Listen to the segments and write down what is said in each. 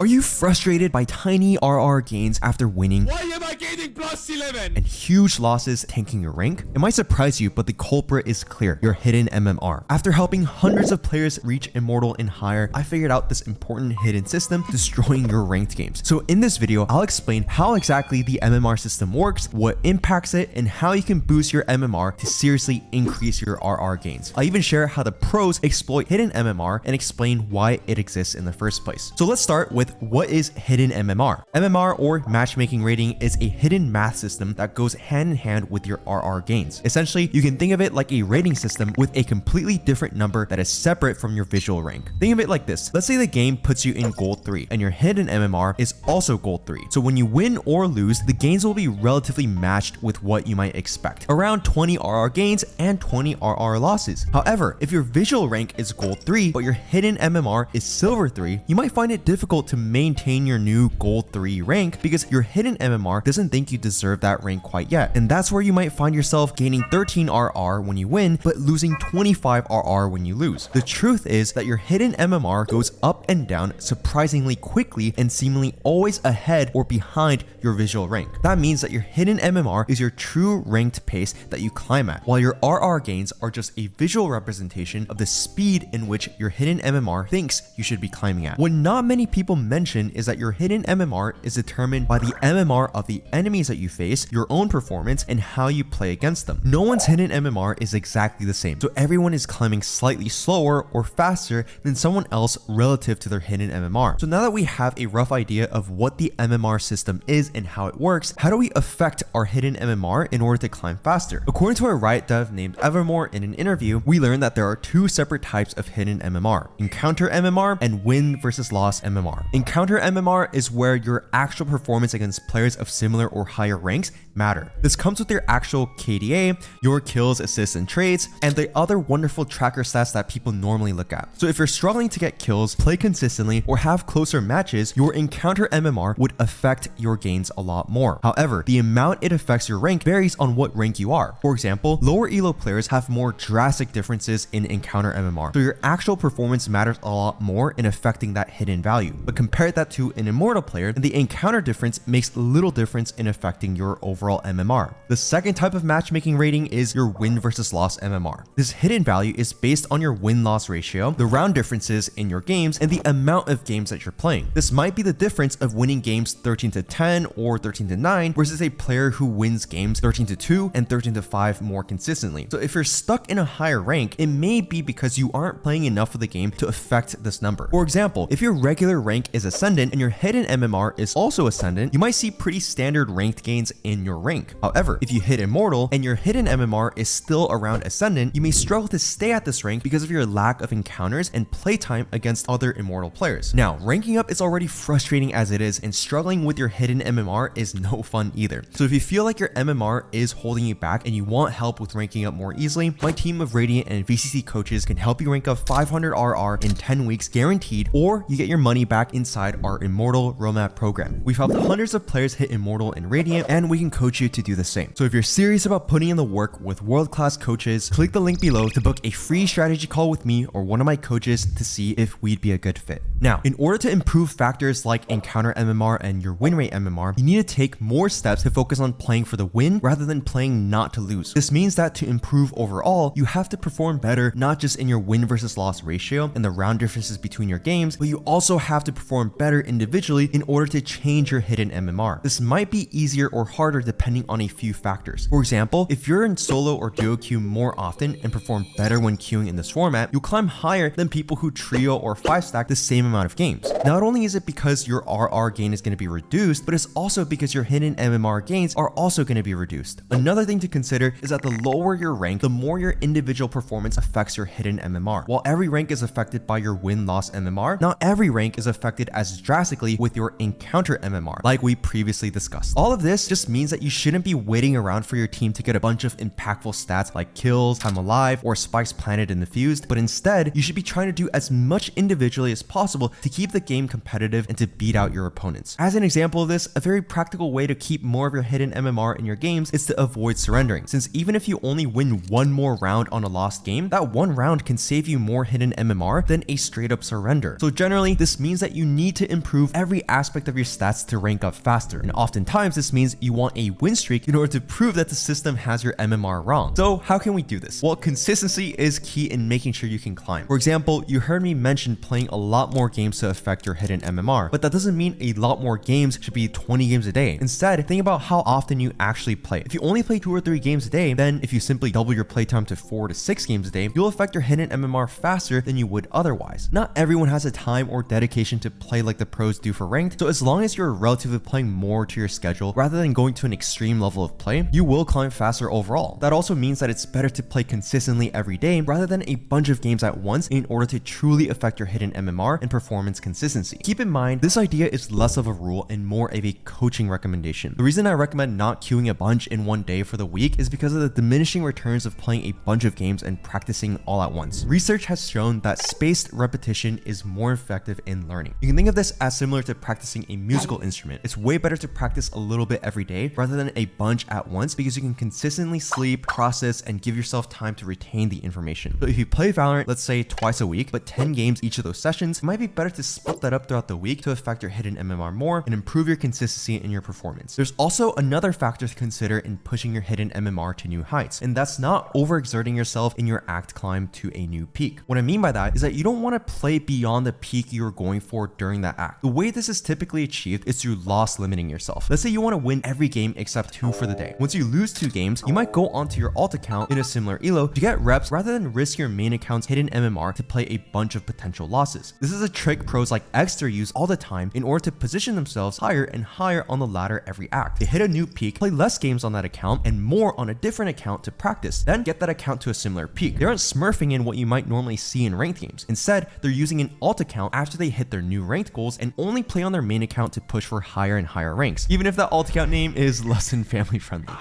Are you frustrated by tiny RR gains after winning? Why am I gaining plus 11? And huge losses tanking your rank? It might surprise you, but the culprit is clear, your hidden MMR. After helping hundreds of players reach Immortal and higher, I figured out this important hidden system destroying your ranked games. So in this video, I'll explain how exactly the MMR system works, what impacts it, and how you can boost your MMR to seriously increase your RR gains. I'll even share how the pros exploit hidden MMR and explain why it exists in the first place. So let's start with what is hidden MMR. MMR, or matchmaking rating, is a hidden math system that goes hand in hand with your RR gains. Essentially, you can think of it like a rating system with a completely different number that is separate from your visual rank. Think of it like this. Let's say the game puts you in gold 3 and your hidden MMR is also gold 3. So when you win or lose, the gains will be relatively matched with what you might expect. Around 20 RR gains and 20 RR losses. However, if your visual rank is gold 3 but your hidden MMR is silver 3, you might find it difficult to maintain your new gold 3 rank because your hidden MMR doesn't think you deserve that rank quite yet. And that's where you might find yourself gaining 13 RR when you win, but losing 25 RR when you lose. The truth is that your hidden MMR goes up and down surprisingly quickly and seemingly always ahead or behind your visual rank. That means that your hidden MMR is your true ranked pace that you climb at, while your RR gains are just a visual representation of the speed in which your hidden MMR thinks you should be climbing at. What not many people mention is that your hidden MMR is determined by the MMR of the enemies that you face, your own performance, and how you play against them. No one's hidden MMR is exactly the same, so everyone is climbing slightly slower or faster than someone else relative to their hidden MMR. So now that we have a rough idea of what the MMR system is and how it works, how do we affect our hidden MMR in order to climb faster? According to a Riot dev named Evermore in an interview, we learned that there are two separate types of hidden MMR: encounter MMR and win versus loss MMR. Encounter MMR is where your actual performance against players of similar or higher ranks matter. This comes with your actual KDA, your kills, assists, and trades, and the other wonderful tracker stats that people normally look at. So if you're struggling to get kills, play consistently, or have closer matches, your encounter MMR would affect your gains a lot more. However, the amount it affects your rank varies on what rank you are. For example, lower elo players have more drastic differences in encounter MMR, so your actual performance matters a lot more in affecting that hidden value. But compare that to an immortal player, and the encounter difference makes little difference in affecting your overall MMR. The second type of matchmaking rating is your win versus loss MMR. This hidden value is based on your win-loss ratio, the round differences in your games, and the amount of games that you're playing. This might be the difference of winning games 13-10 or 13-9 versus a player who wins games 13-2 and 13-5 more consistently. So if you're stuck in a higher rank, it may be because you aren't playing enough of the game to affect this number. For example, if your regular rank is ascendant and your hidden MMR is also ascendant, you might see pretty standard ranked gains in your rank. However, if you hit Immortal and your hidden MMR is still around ascendant, you may struggle to stay at this rank because of your lack of encounters and playtime against other Immortal players. Now, ranking up is already frustrating as it is, and struggling with your hidden MMR is no fun either. So if you feel like your MMR is holding you back and you want help with ranking up more easily, my team of Radiant and VCC coaches can help you rank up 500 RR in 10 weeks guaranteed, or you get your money back inside our Immortal roadmap program. We've helped hundreds of players hit Immortal in Radiant, and we can coach you to do the same. So if you're serious about putting in the work with world-class coaches, click the link below to book a free strategy call with me or one of my coaches to see if we'd be a good fit. Now, in order to improve factors like encounter MMR and your win rate MMR, you need to take more steps to focus on playing for the win rather than playing not to lose. This means that to improve overall, you have to perform better not just in your win versus loss ratio and the round differences between your games, but you also have to perform better individually in order to change your hidden MMR. This might be easier or harder depending on a few factors. For example, if you're in solo or duo queue more often and perform better when queuing in this format, you'll climb higher than people who trio or 5-stack the same amount of games. Not only is it because your RR gain is going to be reduced, but it's also because your hidden MMR gains are also going to be reduced. Another thing to consider is that the lower your rank, the more your individual performance affects your hidden MMR. While every rank is affected by your win-loss MMR, not every rank is affected as drastically with your encounter MMR, like we previously discussed. All of this just means that that you shouldn't be waiting around for your team to get a bunch of impactful stats like kills, time alive, or spikes planted and defused, but instead, you should be trying to do as much individually as possible to keep the game competitive and to beat out your opponents. As an example of this, a very practical way to keep more of your hidden MMR in your games is to avoid surrendering, since even if you only win one more round on a lost game, that one round can save you more hidden MMR than a straight up surrender. So generally, this means that you need to improve every aspect of your stats to rank up faster, and oftentimes this means you want a win streak in order to prove that the system has your MMR wrong. So how can we do this? Well, consistency is key in making sure you can climb. For example, you heard me mention playing a lot more games to affect your hidden MMR, but that doesn't mean a lot more games should be 20 games a day. Instead, think about how often you actually play. If you only play 2 or 3 games a day, then if you simply double your playtime to 4 to 6 games a day, you'll affect your hidden MMR faster than you would otherwise. Not everyone has the time or dedication to play like the pros do for ranked, so as long as you're relatively playing more to your schedule rather than going to an extreme level of play, you will climb faster overall. That also means that it's better to play consistently every day rather than a bunch of games at once in order to truly affect your hidden MMR and performance consistency. Keep in mind, this idea is less of a rule and more of a coaching recommendation. The reason I recommend not queuing a bunch in one day for the week is because of the diminishing returns of playing a bunch of games and practicing all at once. Research has shown that spaced repetition is more effective in learning. You can think of this as similar to practicing a musical instrument. It's way better to practice a little bit every day rather than a bunch at once because you can consistently sleep, process, and give yourself time to retain the information. So if you play Valorant, let's say twice a week, but 10 games each of those sessions, it might be better to split that up throughout the week to affect your hidden MMR more and improve your consistency in your performance. There's also another factor to consider in pushing your hidden MMR to new heights, and that's not overexerting yourself in your act climb to a new peak. What I mean by that is that you don't want to play beyond the peak you were going for during that act. The way this is typically achieved is through loss limiting yourself. Let's say you want to win every game except 2 for the day. Once you lose 2 games, you might go onto your alt account in a similar elo to get reps rather than risk your main account's hidden MMR to play a bunch of potential losses. This is a trick pros like Exter use all the time in order to position themselves higher and higher on the ladder every act. They hit a new peak, play less games on that account and more on a different account to practice, then get that account to a similar peak. They aren't smurfing in what you might normally see in ranked games. Instead, they're using an alt account after they hit their new ranked goals and only play on their main account to push for higher and higher ranks, even if that alt account name is less than family friendly.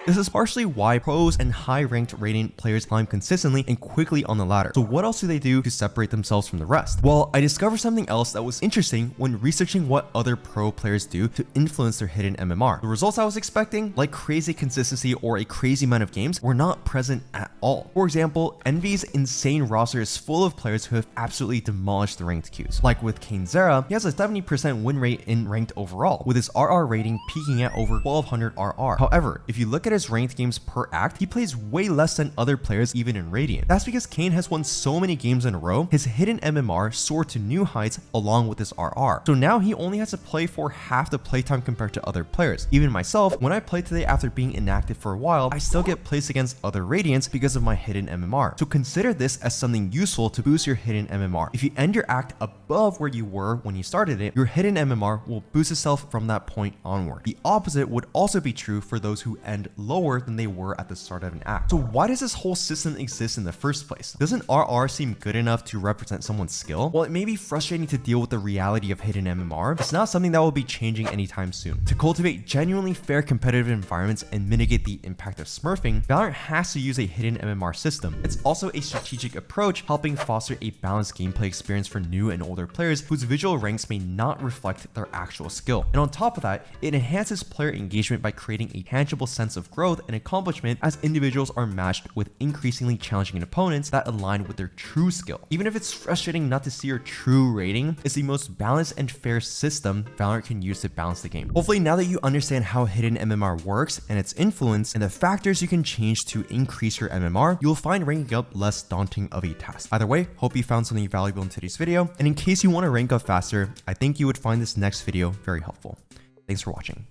This is partially why pros and high-ranked rating players climb consistently and quickly on the ladder. So what else do they do to separate themselves from the rest? Well, I discovered something else that was interesting when researching what other pro players do to influence their hidden MMR. The results I was expecting, like crazy consistency or a crazy amount of games, were not present at all. For example, Envy's insane roster is full of players who have absolutely demolished the ranked queues. Like with Kane Zera, he has a 70% win rate in ranked overall, with his RR rating peaking at over 1200 RR. However, if you look at his ranked games per act, he plays way less than other players even in Radiant. That's because Kane has won so many games in a row, his hidden MMR soared to new heights along with his RR. So now he only has to play for half the playtime compared to other players. Even myself, when I play today after being inactive for a while, I still get placed against other Radiants because of my hidden MMR. So consider this as something useful to boost your hidden MMR. If you end your act above where you were when you started it, your hidden MMR will boost itself from that point onward. The opposite would also be true for those who end lower than they were at the start of an act. So why does this whole system exist in the first place? Doesn't RR seem good enough to represent someone's skill? Well, it may be frustrating to deal with the reality of hidden MMR. It's not something that will be changing anytime soon. To cultivate genuinely fair competitive environments and mitigate the impact of smurfing, Valorant has to use a hidden MMR system. It's also a strategic approach, helping foster a balanced gameplay experience for new and older players whose visual ranks may not reflect their actual skill. And on top of that, it enhances player engagement by creating a tangible sense of growth and accomplishment as individuals are matched with increasingly challenging opponents that align with their true skill. Even if it's frustrating not to see your true rating, it's the most balanced and fair system Valorant can use to balance the game. Hopefully, now that you understand how hidden MMR works and its influence and the factors you can change to increase your MMR, you'll find ranking up less daunting of a task. Either way, hope you found something valuable in today's video, and in case you want to rank up faster, I think you would find this next video very helpful. Thanks for watching.